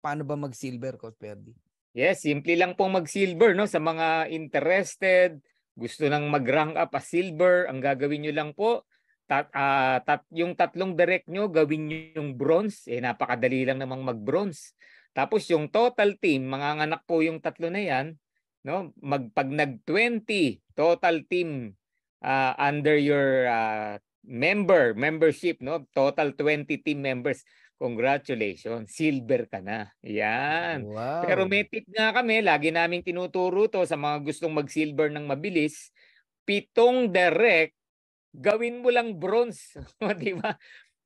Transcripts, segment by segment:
paano ba mag-silver, Coach Perdi? Yes, simple lang pong mag-silver, no? Sa mga interested, gusto nang mag-rank up as silver, ang gagawin nyo lang po, yung tatlong direct nyo, gawin nyo yung bronze. Napakadali lang namang mag-bronze. Tapos yung total team, manganganak po yung tatlo na yan, no? Pag nag-20 total team under your membership, no? Total 20 team members. Congratulations, silver ka na. Yan. Pero Wow. may tip nga kami, lagi naming tinuturo to sa mga gustong mag-silver ng mabilis. 7 direct, gawin mo lang bronze. Di ba?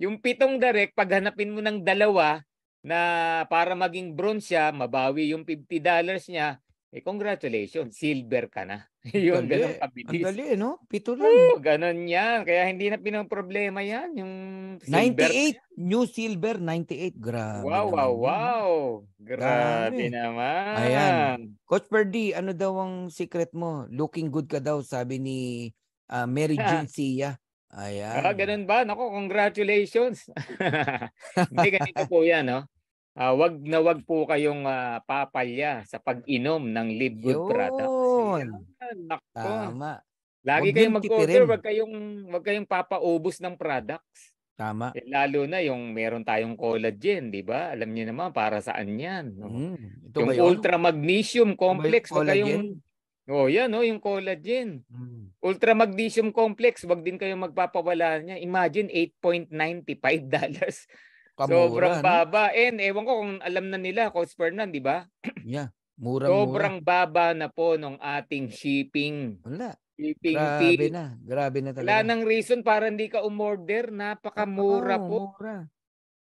Yung 7 direct, paghanapin mo ng dalawa na para maging bronze siya, mabawi yung $50 niya, congratulations, silver ka na. Yun, ganun Ang kabilis. dali, no? 7 lang. Ganun yan. Kaya hindi na pinoproblema yan, yung silver. 98, new silver, 98. Grabe Wow, wow, naman yun, no? wow. Grabe Dami. Ayan. naman. Coach Perdi, ano daw ang secret mo? Looking good ka daw, sabi ni Mary Jean Sia. Ayan. Ganun ba? Nako, congratulations. Hindi, ganito po yan, no? Wag po kayong papalya sa pag-inom ng Live Good products. Yun. Yan, nako. Tama. Lagi Huwag niyong kayong mag-order, tipirin. wag kayong papaubos ng products. Tama. Lalo na yung meron tayong collagen, di ba? Alam niyo naman para saan yan. No? Ito Yung ba yun? ultra magnesium Ito ba yung complex, wag collagen? kayong yan, no, yung collagen. Mm. Ultra magnesium complex, wag din kayong magpapawala niya. Imagine $8.95. Sobrang Kamura, no? baba. And ewan ko kung alam na nila, Coach Fernan, di ba? Yeah. Murang-mura. Sobrang baba na po nung ating shipping. Wala. Shipping Grabe fee. na. Grabe na Wala talaga. nang reason para hindi ka umorder. Napakamura po. Mura.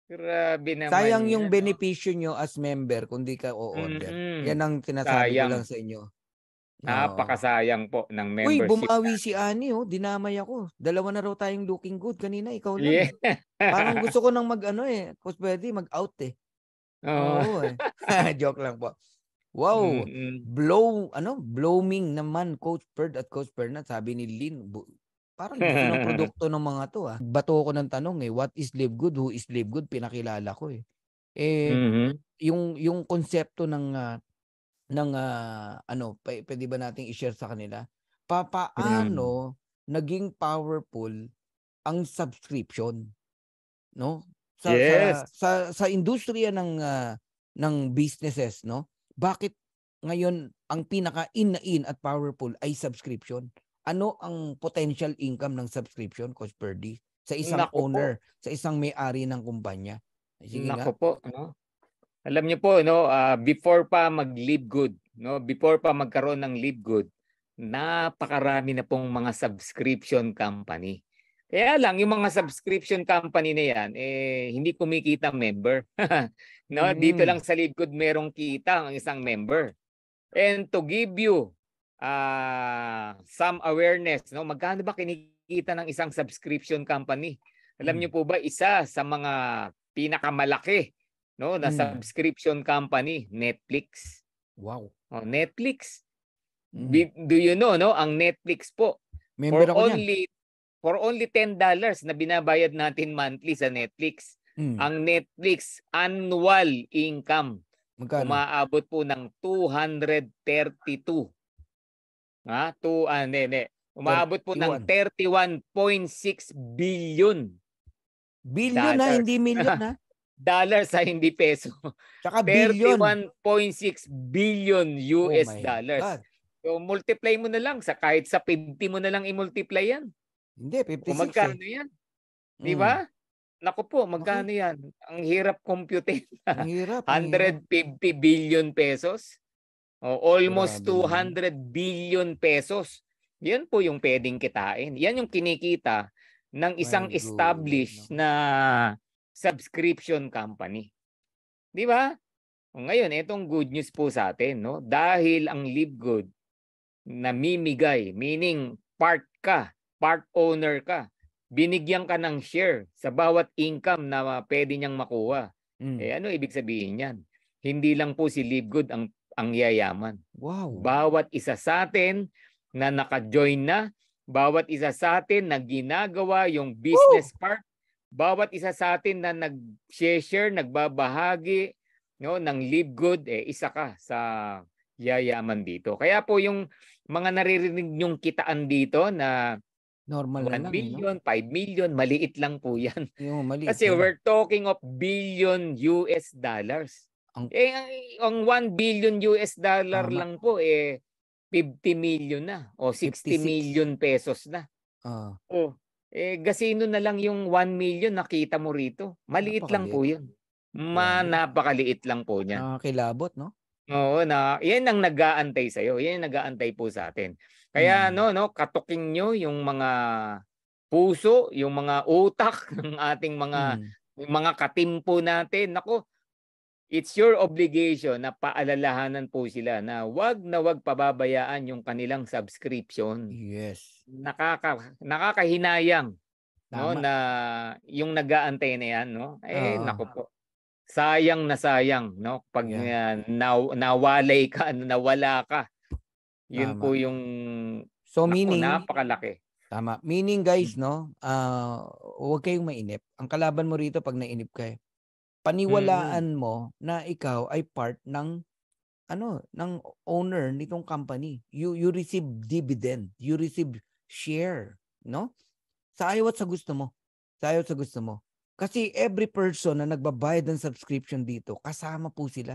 Grabe naman Sayang yung yan, no? benepisyo nyo as member kung di ka o-order. Yan ang sinasabi ko Sayang. lang sa inyo. Napakasayang po ng Uy, membership. bumawi si Ani, oh. Dinamay ako. 2 na raw tayong looking good. Kanina, ikaw lang. Yeah. Parang gusto ko nang Coach Pwede, mag-out eh. Oo eh. Joke lang po. Wow. Blooming naman, Coach Bird at Coach Bernard. Sabi ni Lynn, parang gusto ng produkto ng mga to ah. Bato ko ng tanong what is Live Good? Who is Live Good? Pinakilala ko eh. Yung konsepto ng pwede ba nating i-share sa kanila? Paano naging powerful ang subscription, no? Sa industriya ng businesses, no? Bakit ngayon ang pinaka in at powerful ay subscription? Ano ang potential income ng subscription, Coach Perdi, sa isang owner, sa isang may-ari ng kumpanya? Sige nga. Po, no? Alam niyo po, no, before pa mag-Live Good, no, before pa magkaroon ng Live Good, napakarami na pong mga subscription company. Kaya lang yung mga subscription company na yan hindi kumikita member. No, dito lang sa Live Good merong kita ang isang member. And to give you some awareness, no, magkano ba kinikita ng isang subscription company? Alam niyo po ba, isa sa mga pinakamalaki, no, na subscription company, Netflix. Wow. Netflix. Do you know, no, ang Netflix po, member for only $10 na binabayad natin monthly sa Netflix. Ang Netflix annual income umaabot po ng 232. Umaabot po ng 31.6 billion. Billion na, hindi million na. Dollars sa hindi peso. Tsaka billion. 31.6 billion US dollars. God. So multiply mo na lang kahit sa 50 mo na lang i-multiply yan. Hindi, 56 kung magkano yan. Di ba? Naku po, magkano yan? Ang hirap compute. Ang hirap. 150 billion pesos. Almost 200 billion pesos. Yan po yung pwedeng kitain. Yan yung kinikita ng isang established na subscription company. Di ba? Ngayon, itong good news po sa atin, no? Dahil ang Live Good namimigay, meaning part owner ka, binigyan ka ng share sa bawat income na pwede niyang makuha. Ano ibig sabihin yan? Hindi lang po si Live Good ang yayaman. Wow. Bawat isa sa atin na naka-join na, bawat isa sa atin na ginagawa yung business part, bawat isa sa atin na nag-share, nagbabahagi, no, ng Live Good, isa ka sa yayaman dito. Kaya po yung mga naririnig nyong kitaan dito na normal 1 na lang, million, 5 million, maliit lang po yan. Yung maliit Kasi yan. we're talking of billion US dollars. Ang 1 billion US dollar lang po 50 million na o 60 million pesos na. Gasino na lang yung 1 million nakita mo rito. Maliit lang po yun. Napakaliit lang po niyan. Nakakilabot, no? Oo, yan ang nag-aantay sa'yo. Yan ang nag-aantay po sa atin. Kaya katuking nyo yung mga puso, yung mga utak ng ating mga katimpo natin. Nako, it's your obligation na paalalahanan po sila na wag pababayaan yung kanilang subscription. Yes. Nakakahinayang, no, na yung nag-aantay na yan, no? Nako po. Sayang na sayang, no? Pag nawalay ka, nawala ka. Yun po yung meaning napakalaki. Tama. Meaning guys, no? Huwag kayong mainip. Ang kalaban mo rito pag nainip ka, paniwalaan mo na ikaw ay part ng ng owner nitong company. You receive dividend, you receive share, no? Sa ayaw at sa gusto mo. Sa ayaw at sa gusto mo. Kasi every person na nagbabayad ng subscription dito, kasama po sila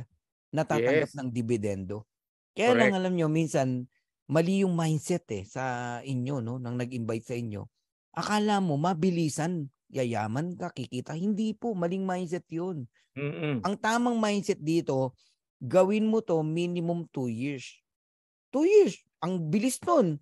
natatanggap ng dividendo. Kaya lang alam nyo, minsan mali yung mindset sa inyo, no, nang nag-invite sa inyo. Akala mo mabilisan, yayaman ka, kikita. Hindi po, maling mindset yun. Ang tamang mindset dito, gawin mo to minimum 2 years. 2 years. Ang bilis nun.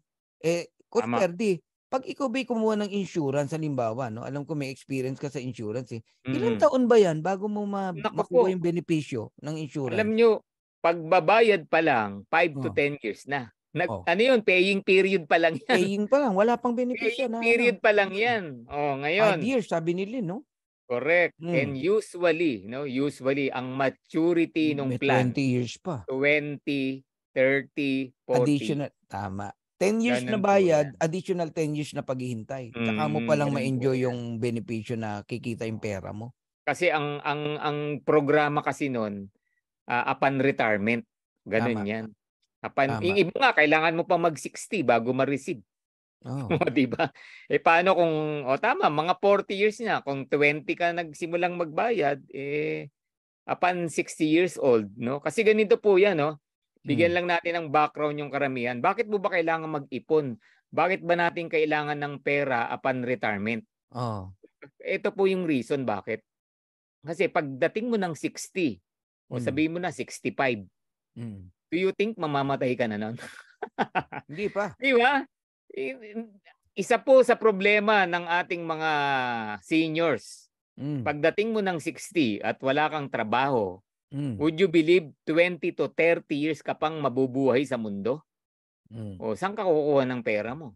Coach Ferdy, pag ikaw ba'y kumuha ng insurance, halimbawa, no? Alam ko may experience ka sa insurance Ilang taon ba yan bago mo makuha yung benepisyo ng insurance? Alam nyo, pagbabayad pa lang, 5 to 10 years na. Ano yun? Paying period pa lang yan. Paying pa lang. Wala pang benepisyo. Paying period pa lang yan. Ngayon. 5 years, sabi nila, no? Correct. And usually, ang maturity ng plan. 20 years pa. 20, 30, 40. Additional. Tama. 10 years na bayad, additional 10 years na paghihintay. Tsaka mo palang ma-enjoy yung benepisyo na kikita yung pera mo. Kasi ang programa kasi noon, upon retirement. Ganun yan. Yung iba nga, kailangan mo pa mag-60 bago ma-receive. Diba? Paano kung, tama, mga 40 years na. Kung 20 ka nagsimulang magbayad, upon 60 years old, no? Kasi ganito po yan, no? Bigyan lang natin ng background yung karamihan. Bakit mo ba kailangan mag-ipon? Bakit ba natin kailangan ng pera upon retirement? Ito po yung reason bakit. Kasi pagdating mo ng 60, o sabihin mo na 65, do you think mamamatay ka na nun? Hindi pa. Di ba? Isa po sa problema ng ating mga seniors. Pagdating mo ng 60 at wala kang trabaho, would you believe 20 to 30 years ka pang mabubuhay sa mundo? O saan ka kukuha ng pera mo?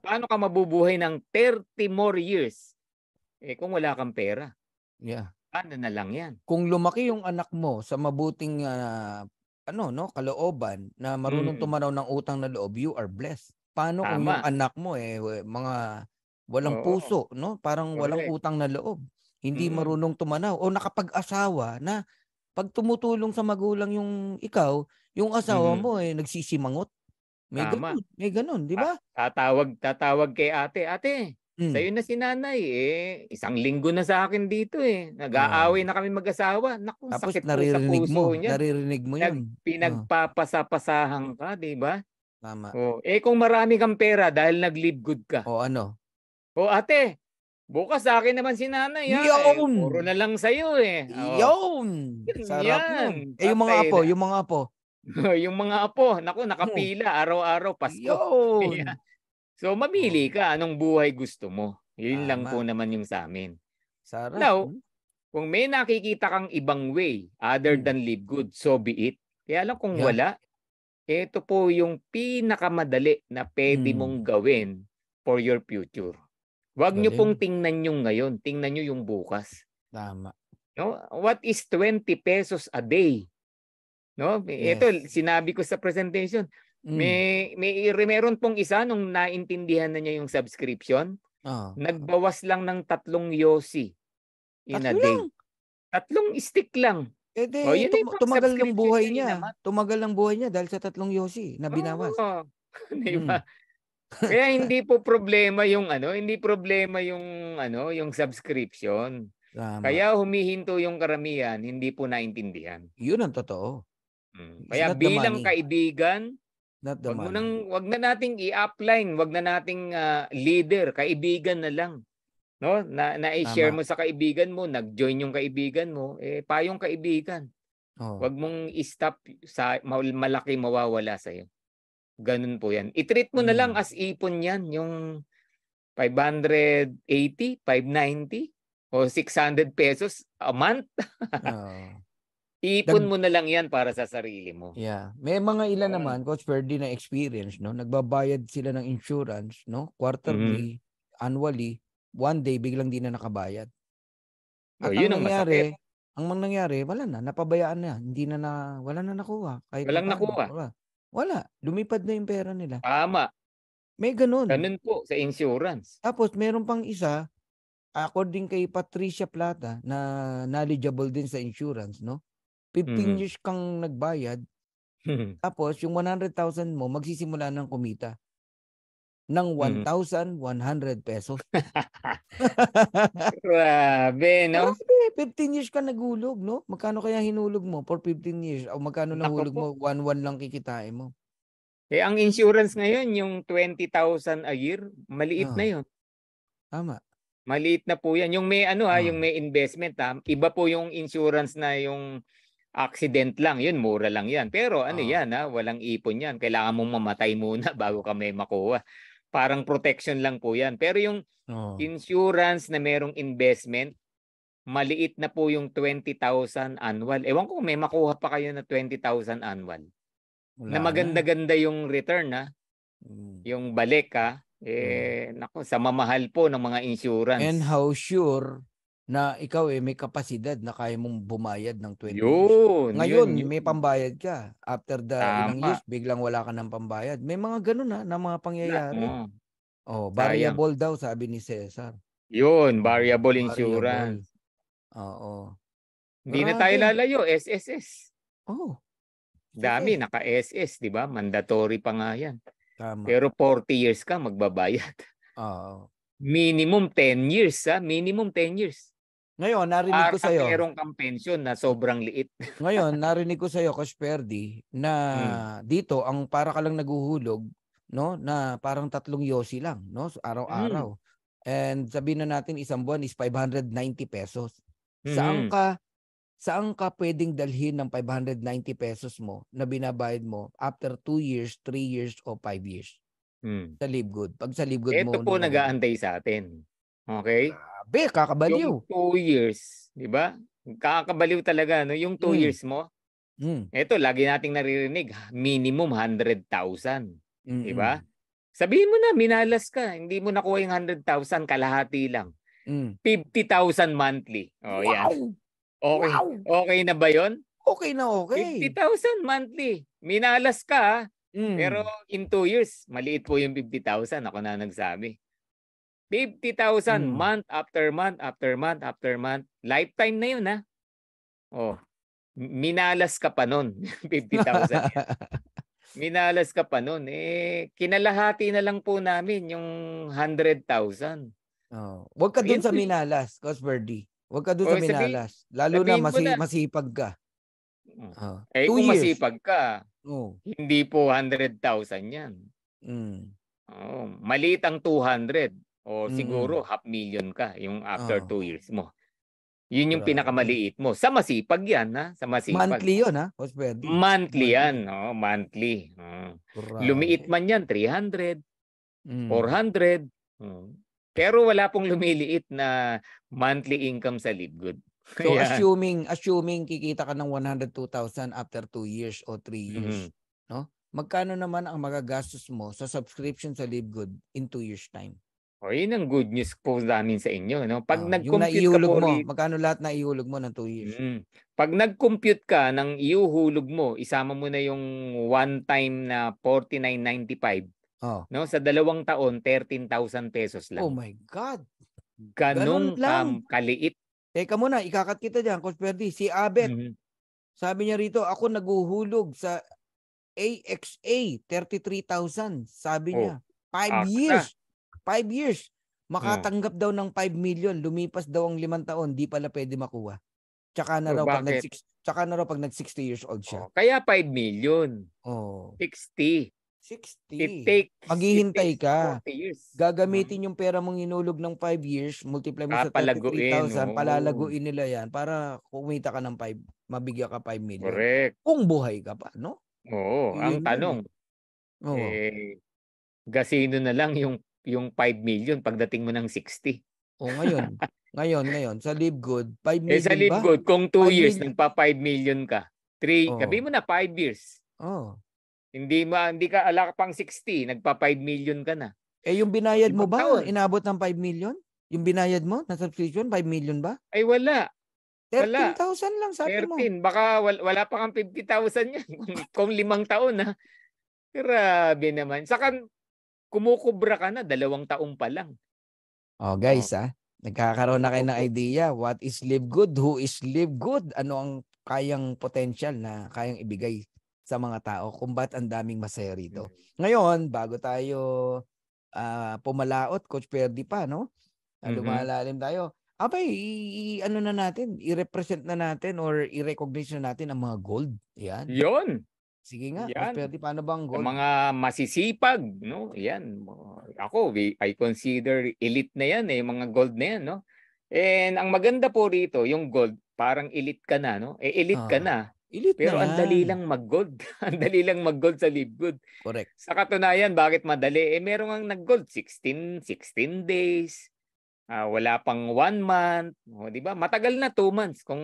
Paano ka mabubuhay ng 30 more years? Kung wala kang pera. Yeah. Paano na lang yan? Kung lumaki yung anak mo sa mabuting kalooban na marunong tumanaw ng utang na loob, you are blessed. Paano kung yung anak mo mga walang puso, no? Parang walang utang na loob. Hindi marunong tumanaw o nakapag-asawa na pag tumutulong sa magulang yung asawa mo nagsisimangot. May ganun, di ba? Tatawag kay ate. Sa'yo na si nanay, 1 linggo na sa akin dito Nag-aaway na kami mag-asawa. Naku, tapos sakit po sa puso niya. Naririnig mo yun. Pinagpapasapasahan ka, di ba? Tama. Kung marami kang pera dahil nag-live good ka. Ano? Ate, bukas sa akin naman si nanay. Puro na lang sa'yo Yun! Sarap nun. Yung mga apo. Yung mga apo, naku, nakapila araw-araw, Pasko. Yun! So, mamili ka anong buhay gusto mo. Yun lang po naman yung sa amin. Sarap. Now, kung may nakikita kang ibang way other than live good, so be it. Kaya lang kung wala, ito po yung pinakamadali na pwede mong gawin for your future. Huwag nyo pong tingnan yung ngayon. Tingnan nyo yung bukas. Tama. No? What is 20 pesos a day? No? Ito, sinabi ko sa presentation. Meron pong isa nung naintindihan na niya yung subscription. Nagbawas lang ng 3 yosi in a day. 3 stick lang. Eh di, Yun na yung tumagal ng pang-subscription buhay nyo niya. naman. Tumagal ng buhay niya dahil sa 3 yosi na binawas. Oo. Di Mm. ba? Kaya hindi po problema yung hindi problema yung yung subscription. Tama. Kaya humihinto yung karamihan, hindi po naintindihan. Yun ang totoo. It's Kaya not the bilang money. kaibigan, Not the money. wag na nating i-upline, wag na nating leader, kaibigan na lang. No? Na-i-share Tama. mo sa kaibigan mo, nag-join yung kaibigan mo, payong kaibigan. Oh. Wag mong i-stop sa malaki mawawala sa iyo. Ganun po 'yan. I-treat mo na lang as ipon 'yan, yung 580, 590 o 600 pesos a month. Ipon mo na lang 'yan para sa sarili mo. Yeah. May mga ilan naman, Coach Ferdy, na experience, no? Nagbabayad sila ng insurance, no? Quarterly, annually, one day biglang di na nakabayad. At yun ang masakit. ang nangyari, wala na, napabayaan na, wala na nakuha. Kahit Walang paano, nakuha. Wala, lumipad na yung pera nila. Tama. May ganun. Ganun po sa insurance. Tapos meron pang isa, according kay Patricia Plata, na knowledgeable din sa insurance, no? 15 years kang nagbayad, tapos yung 100,000 mo, magsisimula ng kumita ng 1,100 pesos. Grabe, no? Grabe, 15 years ka naghulog, no? Magkano kaya hinulog mo for 15 years? O magkano nahulog mo? 1,100 lang kikitain mo. Ang insurance ngayon, yung 20,000 a year, maliit na yun. Tama. Maliit na po yan. Yung may yung may investment, iba po yung insurance na yung accident lang, yun mura lang yan. Pero yan, walang ipon yan. Kailangan mong mamatay muna bago ka may makuha. Parang protection lang po yan. Pero yung insurance na merong investment, maliit na po yung 20,000 annual. Ewan ko kung may makuha pa kayo na 20,000 annual. Na maganda-ganda yung return, yung balik, naku, sa mamahal po ng mga insurance. And how sure na ikaw may kapasidad na kaya mong bumayad ng 20 years. Ngayon, may pambayad ka. After the ilang years, biglang wala ka ng pambayad. May mga ganun na mga pangyayari. Variable daw, sabi ni Cesar. Yun, variable insurance. Oo. Hindi na tayo lalayo, SSS. Dami, naka-SS, di ba? Mandatory pa nga yan. Tama. Pero 40 years ka magbabayad. Minimum 10 years, Minimum 10 years. Ngayon, narinig ko sa'yo. Meron kang pension na sobrang liit. Ngayon, narinig ko sa'yo, Coach Ferdy, na dito, ang para ka lang naguhulog, no? Na parang 3 yosi lang, no? Araw-araw. And sabihin na natin, isang buwan is 590 pesos. Saan ka pwedeng dalhin ng 590 pesos mo na binabayad mo after 2 years, 3 years, o 5 years? Sa Live Good. Pag sa Live Good mo. Ito po nag-aantay sa atin. Okay? Grabe, kakabaliw. Yung 2 years, di ba? Kakabaliw talaga, no? Yung 2 years mo. Ito, lagi nating naririnig, minimum 100,000. Di ba? Sabihin mo na, minalas ka. Hindi mo nakuha yung 100,000, kalahati lang. 50,000 monthly. Yan. Okay. Wow. Okay na ba yun? Okay na okay. 50,000 monthly. Minalas ka, pero in 2 years, maliit po yung 50,000. Ako na nagsabi. 50,000 month after month after month after month. Lifetime na yun, minalas ka pa nun. 50,000. Minalas ka pa nun. Kinalahati na lang po namin yung 100,000. Huwag ka dun sa minalas, Coach Ferdy. Huwag ka dun sa minalas. Lalo na masipag ka. Kung masipag ka, hindi po 100,000 yan. Maliit ang 200. O siguro 500,000 ka yung after 2 years mo. Yun yung pinakamaliit mo. Sa masipag yan, Sa masipag. Monthly yun, Coach Ferdy. Monthly yan. Monthly. Lumiit man yan, 300, 400. Pero wala pong lumiliit na monthly income sa Live Good. So assuming kikita ka ng 102,000 after 2 years o 3 years, no? Magkano naman ang magagastos mo sa subscription sa Live Good in 2 years time? Yun ang good news po namin sa inyo, no? Pag nag-compute ka po, magkano lahat na ihulog mo ng 2 years? Pag nag-compute ka ng iuhulog mo, isama mo na yung one time na 49.95. No, sa 2 taon 13,000 pesos lang. Oh my God. Ganong kaliit. Teka muna, ikakat kita diyan, Coach Ferdy. Si Abet. Sabi niya rito, ako naguhulog sa AXA, 33,000. Sabi niya, 5 years. 5 years. Makatanggap daw ng 5 million. Lumipas daw ang 5 taon. Di pala pwede makuha. Tsaka na raw pag nag 60 years old siya. Kaya 5 million. 60. 60. Maghihintay ka. 40 years. Gagamitin yung pera mong inulog ng 5 years, multiply mo sa 33,000, palalaguin nila yan para kumita ka ng 5, mabigyan ka 5 million. Correct. Kung buhay ka pa, no? Oo, ang tanong, gasino na lang yung 5 million pagdating mo ng 60. Ngayon, sa Live Good, 5 million sa Live ba? Good, kung 2 years, nagpa-5 million ka. 3, sabi mo na 5 years. Hindi ka ala pang 60, nagpa-5 million ka na. Yung binayad mo ba, inabot ng 5 million? Yung binayad mo na subscription, 5 million ba? Ay wala. 13,000 lang sabi 13. mo. Baka wala pa kang 50,000 yan. kung 5 taon na. Grabe naman. Saka kumukubra ka na, 2 taon pa lang. Guys nagkakaroon na kayo ng idea. What is Live Good? Who is Live Good? Ano ang kayang potential na kayang ibigay sa mga tao kung ba't ang daming masaya rito. Ngayon, bago tayo pumalaot, Coach Perdi pa, no? Lumalalim tayo. Ano na natin, i-represent na natin or i-recognize na natin ang mga gold. Yan. Yun. Sige nga, Coach Perdi, paano ba ang gold? Ang mga masisipag, no? Yan. Ako, I consider elite na yan, mga gold na yan, no? And ang maganda po rito, yung gold, parang elite ka na, no? Elite ka na. Pero ang dali lang mag-gold. Ang dali lang mag-gold sa Live Good. Correct. Sa katunayan, bakit madali? Merong ang nag-gold 16 days. Wala pang 1 month. Di ba? Matagal na 2 months kung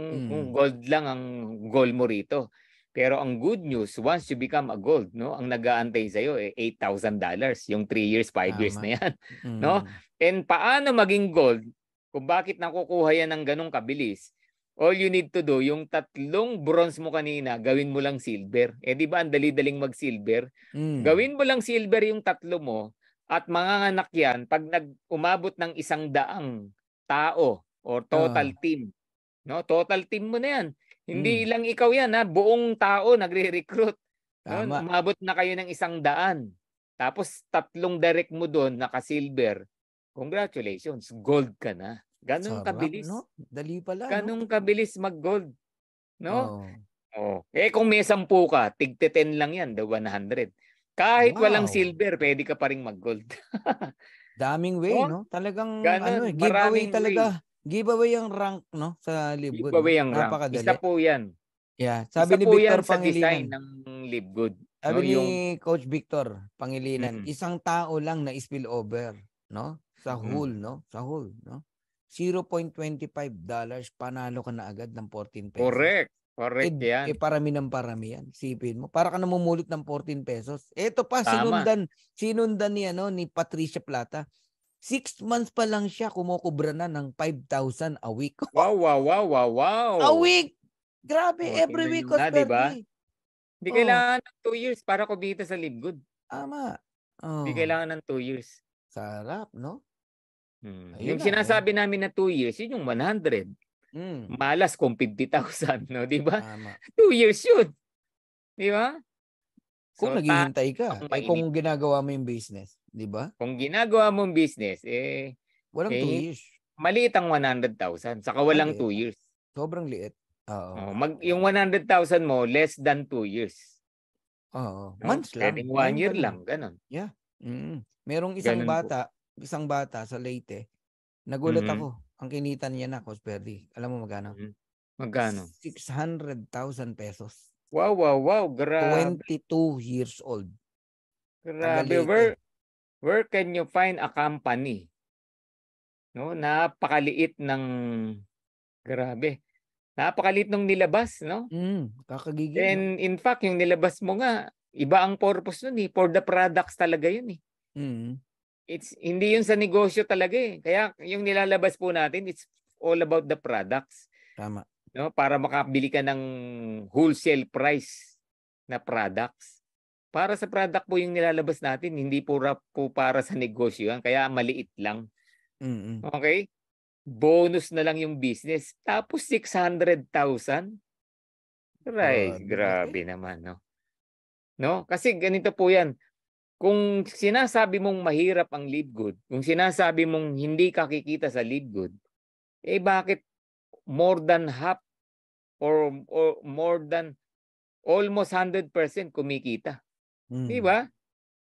gold lang ang goal mo rito. Pero ang good news, once you become a gold, no, ang nag-aantay sa'yo, $8,000. Yung 3 years, 5 years na yan. No? And paano maging gold? Kung bakit nakukuha yan ng ganong kabilis? All you need to do, yung 3 bronze mo kanina, gawin mo lang silver. Di ba, ang dali-daling mag-silver? Gawin mo lang silver yung 3 mo at manganganak yan pag umabot ng 100 tao or total team. No? Total team mo na yan. Hindi lang ikaw yan, buong tao nagre-recruit. No? Umabot na kayo ng 100. Tapos 3 direct mo doon, naka-silver. Congratulations, gold ka na. Ganun kabilis. No? Dali pala. Ganun kabilis mag-gold. No? Kung may 10 ka, tig-10 lang yan, the 100. Kahit walang silver, pwede ka pa rin mag-gold. Daming way, no? Talagang giveaway talaga. Giveaway ang rank, no? Sa Live Good. Giveaway ang rank. Isa po yan. Yeah. Sabi ni Victor Pangilinan. Sa design ng Live Good. Sabi ni Coach Victor Pangilinan, isang tao lang na spill over, no? Sa whole, no? Sa whole, no? $0.25, panalo ka na agad ng 14 pesos. Correct yan. Parami ng parami yan. Sipin mo. Para ka namumulot ng 14 pesos. Ito pa, sinundan ni Patricia Plata. 6 months pa lang siya, kumukubra na ng 5,000 a week. Wow. A week! Grabe, every week. Diba? Hindi kailangan ng 2 years para kumita sa Live Good. Tama. Hindi kailangan ng 2 years. Sarap, no? Yung sinasabi namin na 2 years, yun yung 100. Malas kung 50,000, no? Di ba? 2 years yun. Di ba? Kung naghihintay ka, kung ginagawa mo yung business, di ba? Kung ginagawa mo yung business, walang 2 years. Maliit ang 100,000, saka walang 2 years. Sobrang liit. Yung 100,000 mo, less than 2 years. Months lang. Pwedeng 1 year lang, ganun. Yeah. Merong isang bata sa Leyte. Nagulat ako. Ang kinita niya na, Coach Perdi. Alam mo magkano? Magkano? 600,000 pesos. Wow. Grabe. 22 years old. Grabe. Where can you find a company? No, napakaliit ng grabe. Napakaliit ng nilabas, no? Kakagigil. And in fact, yung nilabas mo nga, iba ang purpose nun for the products talaga yun Hindi yun sa negosyo talaga Kaya yung nilalabas po natin, it's all about the products. Tama. No, para makabili ka ng wholesale price na products. Para sa product po yung nilalabas natin, hindi po para sa negosyo yan. Kaya maliit lang. Okay? Bonus na lang yung business. Tapos 600,000. Right, grabe naman, no? No? Kasi ganito po yan. Kung sinasabi mong mahirap ang Live Good, kung sinasabi mong hindi ka kikita sa Live Good, eh bakit more than half or more than almost 100% kumikita? Di ba?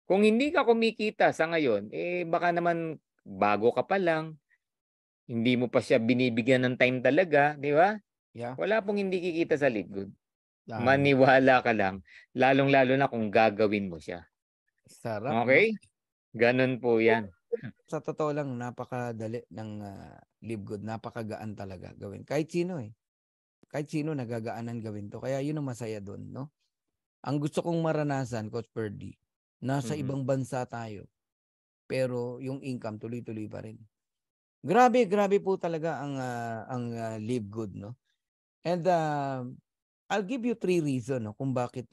Kung hindi ka kumikita sa ngayon, eh baka naman bago ka pa lang, hindi mo pa siya binibigyan ng time talaga, di ba? Yeah. Wala pong hindi kikita sa Live Good. Tama. Maniwala ka lang, lalong-lalo na kung gagawin mo siya. Sarap, Okay? no? Ganun po yan. Sa totoo lang, napakadali ng Live Good. Napakagaan talaga gawin. Kahit sino eh. Kahit sino nagagaanan gawin to. Kaya yun ang masaya doon, no? Ang gusto kong maranasan, Coach Perdy, nasa ibang bansa tayo. Pero yung income tuloy-tuloy pa rin. Grabe po talaga ang Live Good, no? And I'll give you 3 reasons, no, kung bakit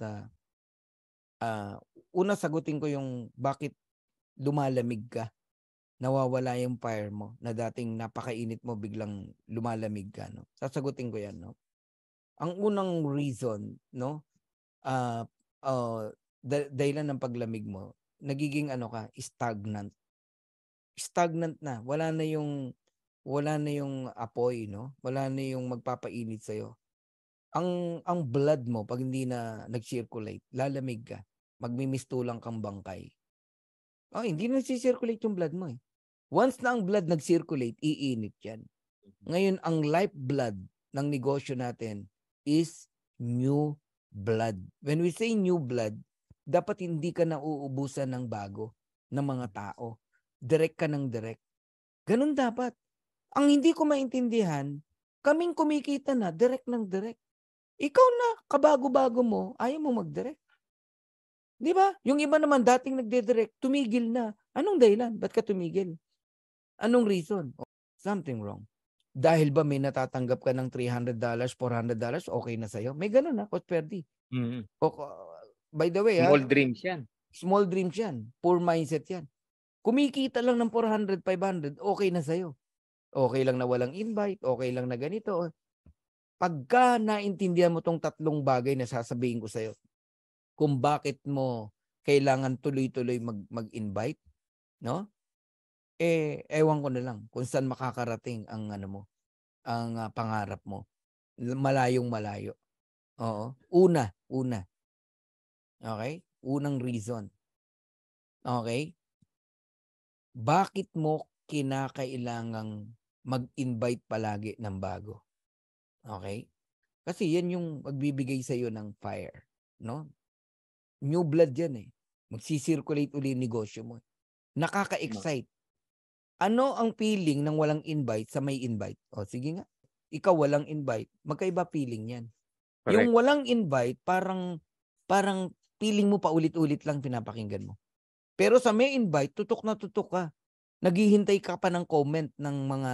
una sagutin ko yung bakit lumalamig ka. Nawawala yung fire mo na dating napakainit mo, biglang lumalamig ka, no? Sasagutin ko 'yan, no? Ang unang reason, no? Dahilan ng paglamig mo, nagiging ano ka, stagnant. Stagnant na. Wala na yung apoy, no? Wala na yung magpapainit sa ang blood mo pag hindi na nag-circulate, lalamig ka. Magmimistulang kang bangkay. Hindi na nag-circulate yung blood mo eh. Once na ang blood nag-circulate, iinit yan. Ngayon, ang lifeblood ng negosyo natin is new blood. When we say new blood, dapat hindi ka na uubusan ng bago ng mga tao. Direct ka ng direct. Ganun dapat. Ang hindi ko maintindihan, kaming kumikita na, direct ng direct. Ikaw na, kabago-bago mo, ayaw mo mag-direct. Di ba? Yung iba naman dating nagde-direct, tumigil na. Anong dahilan? Ba't ka tumigil? Anong reason? Something wrong. Dahil ba may natatanggap ka ng $300, $400, okay na sa'yo? May ganun na, Coach Perdy. By the way, small dreams yan. Small dreams yan. Poor mindset yan. Kumikita lang ng 400, 500, okay na sa'yo. Okay lang na walang invite, okay lang na ganito. Pagka naintindihan mo tong 3 bagay na sasabihin ko sa'yo, kung bakit mo kailangan tuloy-tuloy mag-invite, no? Ewan ko na lang kung saan makakarating ang ang pangarap mo. Malayong malayo. Oo. Una. Okay? Unang reason. Okay? Bakit mo kinakailangang mag-invite palagi ng bago? Okay? Kasi yan yung magbibigay sa iyo ng fire, no? New blood yan eh. Magsisirculate uli yung negosyo mo. Nakaka-excite. Ano ang feeling ng walang invite sa may invite? Sige nga. Ikaw walang invite. Magkaiba feeling yan. Correct. Yung walang invite, parang feeling mo pa ulit-ulit lang pinapakinggan mo. Pero sa may invite, tutok na tutok ka. Naghihintay ka pa ng comment ng mga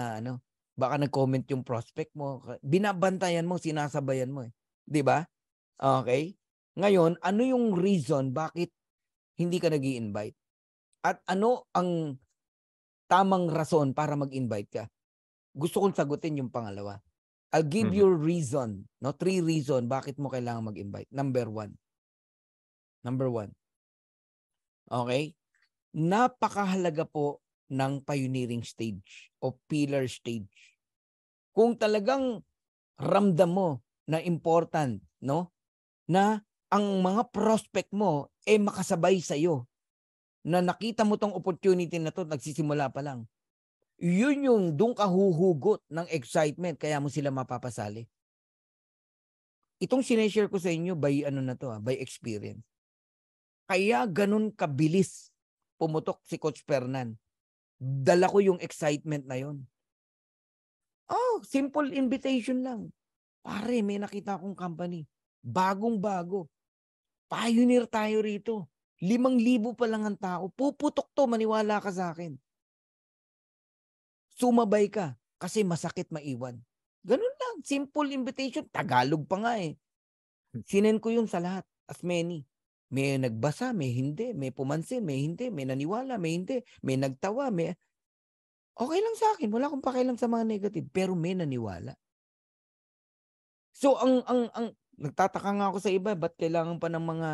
baka nag-comment yung prospect mo. Binabantayan mo, sinasabayan mo eh. 'Di ba? Okay? Ngayon, ano yung reason bakit hindi ka nag-i-invite? At ano ang tamang rason para mag-invite ka? Gusto kong sagutin yung pangalawa. I'll give you reason, 3 reason bakit mo kailangan mag-invite. Number 1. Okay? Napakahalaga po ng pioneering stage o pillar stage. Kung talagang ramdam mo na important, no? Na ang mga prospect mo makasabay sa iyo. Na nakita mo tong opportunity na to, nagsisimula pa lang. Yun yung doon ka huhugot ng excitement kaya mo sila mapapasali. Itong sineshare ko sa inyo by by experience. Kaya ganun kabilis pumutok si Coach Fernan. Dala ko yung excitement na yun. Simple invitation lang. Pare, may nakita akong company. Bagong-bago. Pioneer tayo rito. 5,000 pa lang ang tao. Puputok to, maniwala ka sa akin. Sumabay ka kasi masakit maiwan. Ganun lang. Simple invitation. Tagalog pa nga eh. Sinend ko yun sa lahat. As many. May nagbasa, may hindi. May pumansin, may hindi. May naniwala, may hindi. May nagtawa, may... Okay lang sa akin. Wala akong pakialam sa mga negative. Pero may naniwala. So, ang Nagtataka nga ako sa iba, ba't kailangan pa ng mga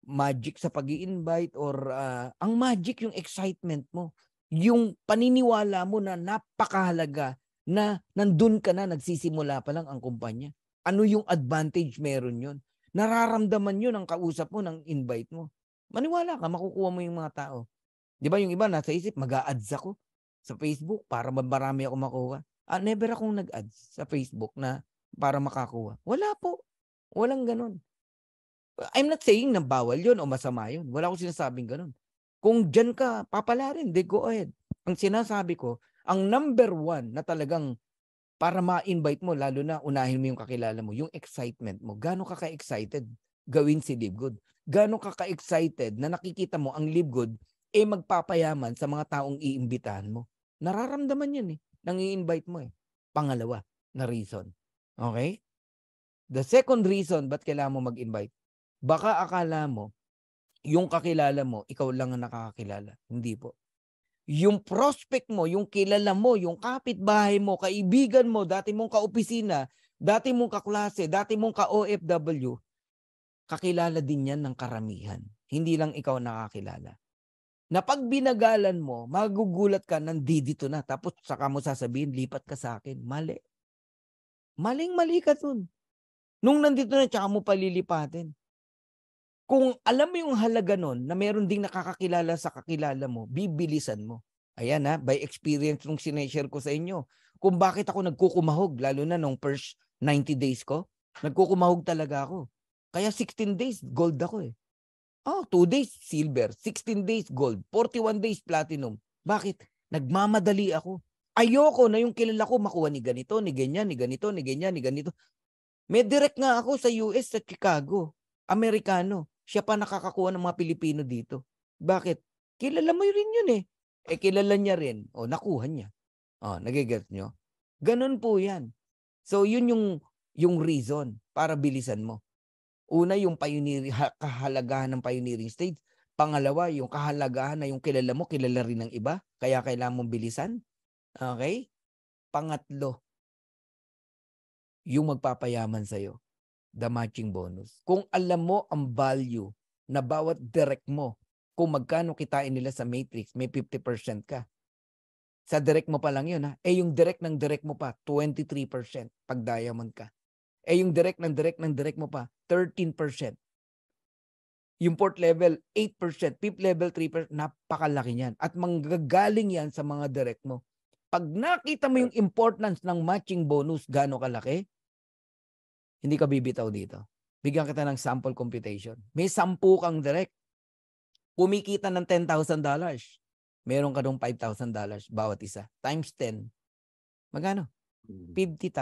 magic sa pag-i-invite or ang magic yung excitement mo. Yung paniniwala mo na napakahalaga na nandun ka na, nagsisimula pa lang ang kumpanya. Ano yung advantage meron yun? Nararamdaman yun ang kausap mo ng invite mo. Maniwala ka, makukuha mo yung mga tao. Di ba yung iba nasa isip, mag-a-ads ako sa Facebook para marami ako makuha. Never akong nag-ads sa Facebook na para makakuha. Wala po. Walang ganun. I'm not saying na bawal yun o masama yun. Wala akong sinasabing ganun. Kung dyan ka, papalarin, they go ahead. Ang sinasabi ko, ang number one na talagang para ma-invite mo, lalo na unahin mo yung kakilala mo, yung excitement mo. Gano'n ka ka-excited gawin si Live Good? Gano'n ka ka-excited na nakikita mo ang Live Good magpapayaman sa mga taong iimbitahan mo? Nararamdaman yan nang i-invite mo Pangalawa na reason. Okay? The second reason ba't kailangan mo mag-invite, baka akala mo, yung kakilala mo, ikaw lang ang nakakakilala. Hindi po. Yung prospect mo, yung kilala mo, yung kapitbahay mo, kaibigan mo, dati mong kaopisina, dati mong kaklase, dati mong ka-OFW, kakilala din yan ng karamihan. Hindi lang ikaw nakakilala. Na pag binagalan mo, magugulat ka, nandito na. Tapos saka mo sasabihin, lipat ka sa akin. Mali. Maling-mali ka dun. Nung nandito na, tsaka mo palilipatin. Kung alam mo yung halaga nun, na meron ding nakakakilala sa kakilala mo, bibilisan mo. Ayan by experience nung sineshare ko sa inyo. Kung bakit ako nagkukumahog, lalo na nung first 90 days ko, nagkukumahog talaga ako. Kaya 16 days, gold ako 2 days, silver. 16 days, gold. 41 days, platinum. Bakit? Nagmamadali ako. Ayoko na yung kilala ko makuha ni ganito, ni ganyan, ni ganito, ni ganyan, ni ganito. May direct nga ako sa US, sa Chicago. Amerikano. Siya pa nakakakuha ng mga Pilipino dito. Bakit? Kilala mo rin yun kilala niya rin. Nakuha niya. Nagigets nyo? Ganun po yan. So, yun yung reason para bilisan mo. Una, yung kahalagahan ng pioneering stage. Pangalawa, yung kahalagahan na yung kilala mo, kilala rin ng iba. Kaya kailangan mong bilisan. Okay? Pangatlo, yung magpapayaman sa'yo. The matching bonus. Kung alam mo ang value na bawat direct mo, kung magkano kitain nila sa matrix, may 50% ka. Sa direct mo pa lang yun yung direct ng direct mo pa, 23% pag diamond ka. Yung direct ng direct mo pa, 13%. Yung fourth level, 8%. Fifth level, 3%. Napakalaki niyan. At manggagaling yan sa mga direct mo. Pag nakita mo yung importance ng matching bonus, gaano kalaki, hindi ka bibitaw dito. Bigyan kita ng sample computation. May 10 kang direct. Kumikita ng $10,000. Meron ka dong $5,000 bawat isa. Times 10. Magkano? $50,000.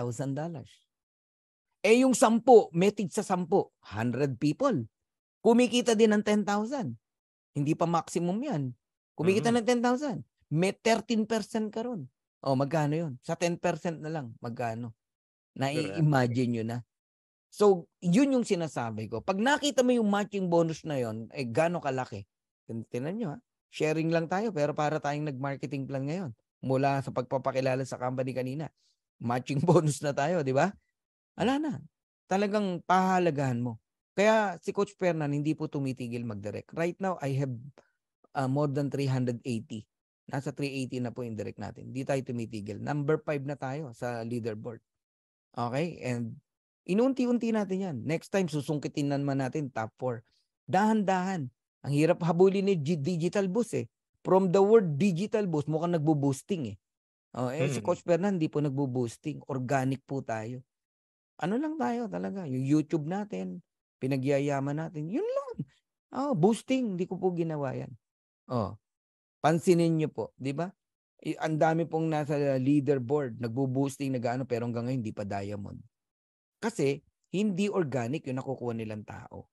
Yung 10, metig sa 10, 100 people. Kumikita din ng 10,000. Hindi pa maximum yan. Kumikita ng 10,000. May 13% ka ron. Magkano yun? Sa 10% na lang, magkano? Nai-imagine nyo na. So, yun yung sinasabi ko. Pag nakita mo yung matching bonus na yun, gaano kalaki? Tingnan nyo Sharing lang tayo, pero para tayong nag-marketing plan ngayon. Mula sa pagpapakilala sa company kanina. Matching bonus na tayo, di ba? Ala na. Talagang pahalagahan mo. Kaya si Coach Fernan hindi po tumitigil mag-direct. Right now, I have more than 380. Nasa 380 na po yung direct natin. Hindi tayo tumitigil. Number 5 na tayo sa leaderboard. Okay? And inunti-unti natin yan. Next time, susungkitin naman natin top 4. Dahan-dahan. Ang hirap habulin ni digital boost From the word digital boost, mukhang nagbo-boosting si Coach Fernan hindi po nagbo-boosting. Organic po tayo. Ano lang tayo talaga. Yung YouTube natin, pinagyayaman natin. Yun lang. Boosting. Hindi ko po ginawa yan. Pansinin nyo po. Di ba? Ang dami pong nasa leaderboard. Nagbo-boosting, pero hanggang ngayon hindi pa diamond. Kasi, hindi organic yung nakukuha nilang tao.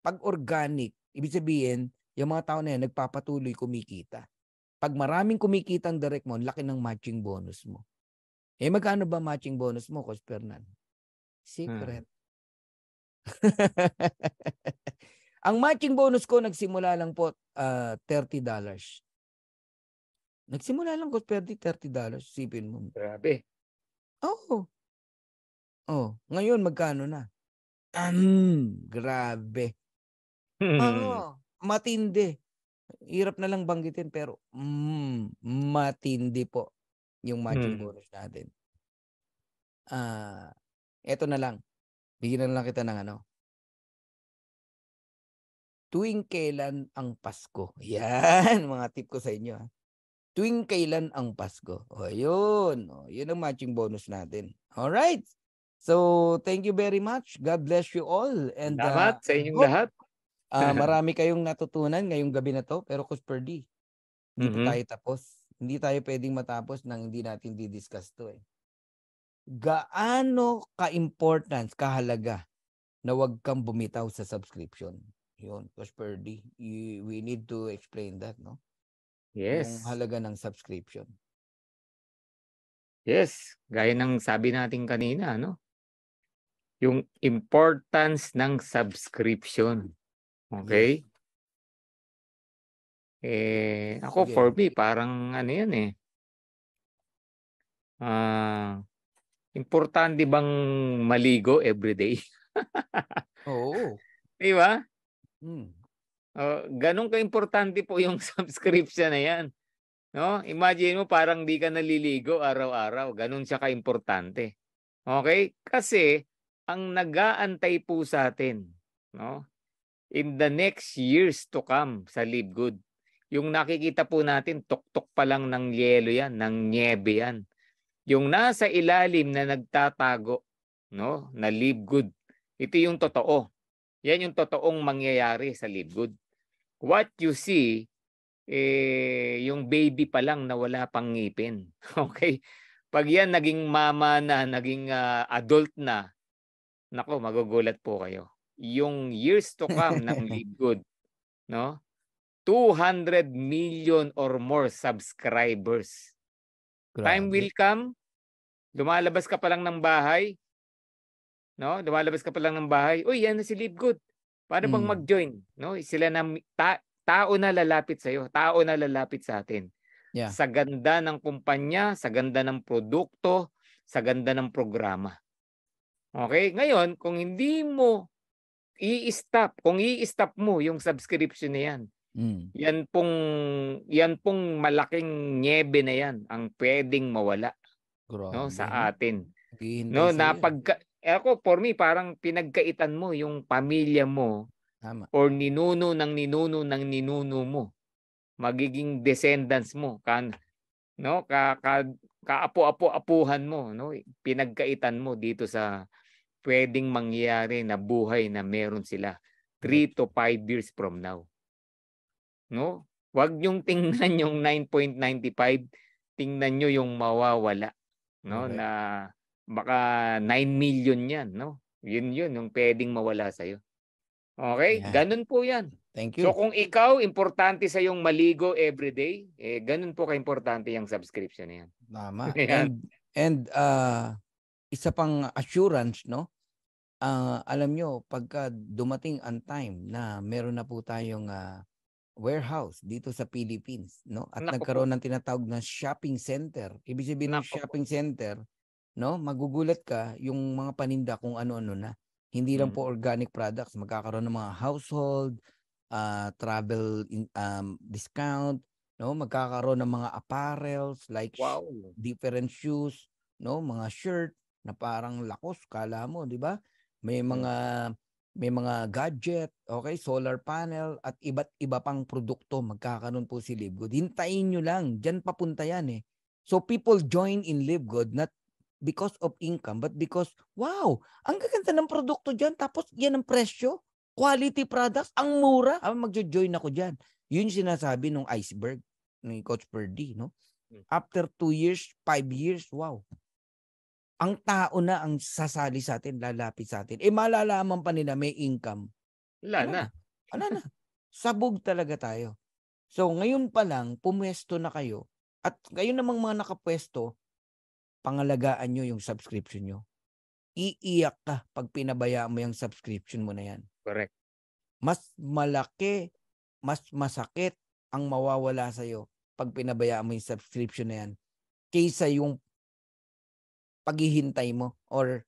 Pag organic, ibig sabihin, yung mga tao na yan, nagpapatuloy kumikita. Pag maraming kumikita ang direct mo, laki ng matching bonus mo. Magkano ba matching bonus mo, Coach Fernan? Secret. Ang matching bonus ko, nagsimula lang po $30. Nagsimula lang ko $30. Sipin mo. Grabe. Ngayon, magkano na? Grabe. Matindi. Hirap na lang banggitin pero matindi po yung matching bonus natin. Eto na lang. Bigyan na lang kita ng ano. Tuwing kailan ang Pasko? Yan, mga tip ko sa inyo. Tuwing kailan ang Pasko? O, yun. O, yun ang matching bonus natin. Alright. So, thank you very much. God bless you all. And Salamat sa inyong lahat. Marami kayong natutunan ngayong gabi na to. Pero Kusper D, hindi pa tayo tapos. Hindi tayo pwedeng matapos nang hindi natin didiscuss to. Gaano ka-important, kahalaga na wag kang bumitaw sa subscription? Yun, Kusper D. We need to explain that, no? Yes. Yung halaga ng subscription. Yes, gaya ng sabi natin kanina, no? Yung importance ng subscription. Okay? Yes. Ako, sige, for me, parang ano yan eh. Importante bang maligo everyday? Oo. Diba? Ganun ka-importante po yung subscription na yan. No? Imagine mo parang di ka naliligo araw-araw. Ganun siya ka-importante. Okay? Kasi ang nag-aantay po sa atin, no? In the next years to come sa Live Good, yung nakikita po natin, tuktok pa lang ng yelo yan, ng niebe yan. Yung nasa ilalim na nagtatago, no? Na Live Good. Ito yung totoo. Yan yung totoong mangyayari sa Live Good. What you see, yung baby pa lang na wala pang ngipin. Okay? Pag yan naging mama na, naging adult na, nako, magugulat po kayo. Yung years to come ng Live Good, no? 200 million or more subscribers. Grabe. Time will come, lumalabas ka pa lang ng bahay, no? Lumalabas ka pa lang ng bahay, uy, yan na si Live Good. Paano bang mag-join? No? Sila na tao na lalapit sa iyo, tao na lalapit sa atin. Yeah. Sa ganda ng kumpanya, sa ganda ng produkto, sa ganda ng programa. Okay? Ngayon, kung hindi mo kung i-stop mo yung subscription na yan, yan pong malaking niebe na yan ang pwedeng mawala, no, sa atin. No, ako, for me, parang pinagkaitan mo yung pamilya mo. Tama. Or ninuno ng ninuno mo. Magiging descendants mo. No, kaapo-apo-apuhan mo. No? Pinagkaitan mo dito sa pwedeng mangyari na buhay na meron sila 3 to 5 years from now. No? Huwag niyong tingnan yung 9.95. Tingnan niyo yung mawawala. No? Okay. Na baka 9 million yan, no? Yun yung pwedeng mawala sa'yo. Okay? Yeah. Ganun po yan. Thank you. So kung ikaw, importante sa yung maligo everyday, ganun po ka-importante yung subscription na yan. Tama. And isa pang assurance, no? Alam nyo, pagka dumating ang time na meron na po tayong warehouse dito sa Philippines, no? At nagkaroon ng tinatawag na shopping center. Ibig sabihin ng shopping center, no? Magugulat ka yung mga paninda kung ano-ano na. Hindi lang po organic products, magkakaroon ng mga household, travel discount, no? Magkakaroon ng mga apparels like different shoes, no? Mga shirt na parang lakos, kala mo, di ba? May mga gadget, okay, solar panel at iba't iba pang produkto magkakaroon po si Live Good. Hintayin nyo lang, diyan papunta yan eh. So people join in Live Good not because of income, but because, wow, ang gaganda ng produkto dyan, tapos yan ang presyo, quality products, ang mura, magjo-join ako dyan. Yun sinasabi nung iceberg, ni Coach Perdy, no? After 2 years, 5 years, wow. Ang tao na ang sasali sa atin, lalapit sa atin. Malalaman pa nila may income. Wala na. Sabog talaga tayo. So, ngayon pa lang, pumwesto na kayo. At kayo namang mga nakapwesto, pangalagaan nyo yung subscription nyo. Iiyak ka pag pinabayaan mo yung subscription mo na yan. Correct. Mas malaki, mas masakit ang mawawala sa'yo pag pinabayaan mo yung subscription na yan kaysa yung paghihintay mo or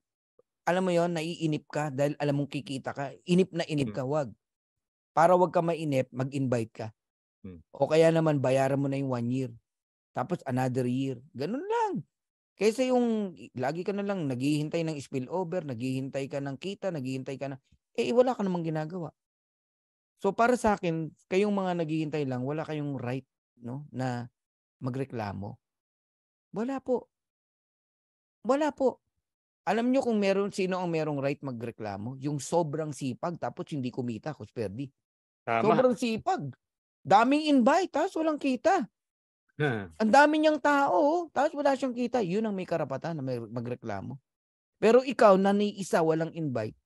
alam mo yon, naiinip ka dahil alam mong kikita ka. Inip na inip ka, wag. Para wag ka mainip, mag-invite ka. O kaya naman, bayaran mo na yung 1 year. Tapos another year. Ganun lang. Kaysa yung lagi ka na lang naghihintay ng spillover, naghihintay ka ng kita, naghihintay ka na, wala ka namang ginagawa. So para sa akin, kayong mga naghihintay lang, wala kayong right, no, na magreklamo. Wala po. Wala po. Alam nyo kung sino ang merong right magreklamo? Yung sobrang sipag tapos hindi kumita, Kusperdi. Sobrang sipag. Daming invite, tapos walang kita. Ang dami niyang tao, tapos wala siyang kita. Yun ang may karapatan na magreklamo. Pero ikaw, na ni isa walang invite,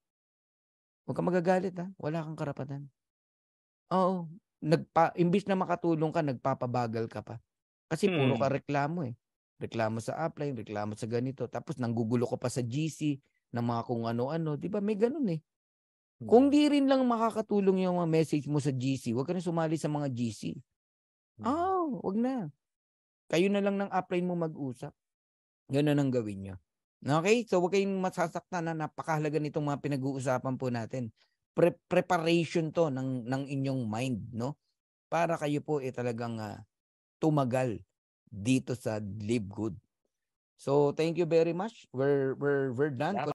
huwag ka magagalit, ha? Wala kang karapatan. Oo. Imbis na makatulong ka, nagpapabagal ka pa. Kasi puro ka reklamo eh. Reklamo sa upline, reklamo sa ganito. Tapos nanggugulo ka pa sa GC ng mga kung ano-ano. Di ba? May ganun eh. Kung di rin lang makakatulong yung mga message mo sa GC, huwag ka na sumali sa mga GC. Wag na. Kayo na lang ng upline mo mag-usap. Ganun ang gawin nyo. Okay? So huwag kayong masasaktan na napakahalaga nitong mga pinag-uusapan po natin. Preparation to ng inyong mind, no? Para kayo po talagang tumagal dito sa Live Good. So thank you very much. We're done.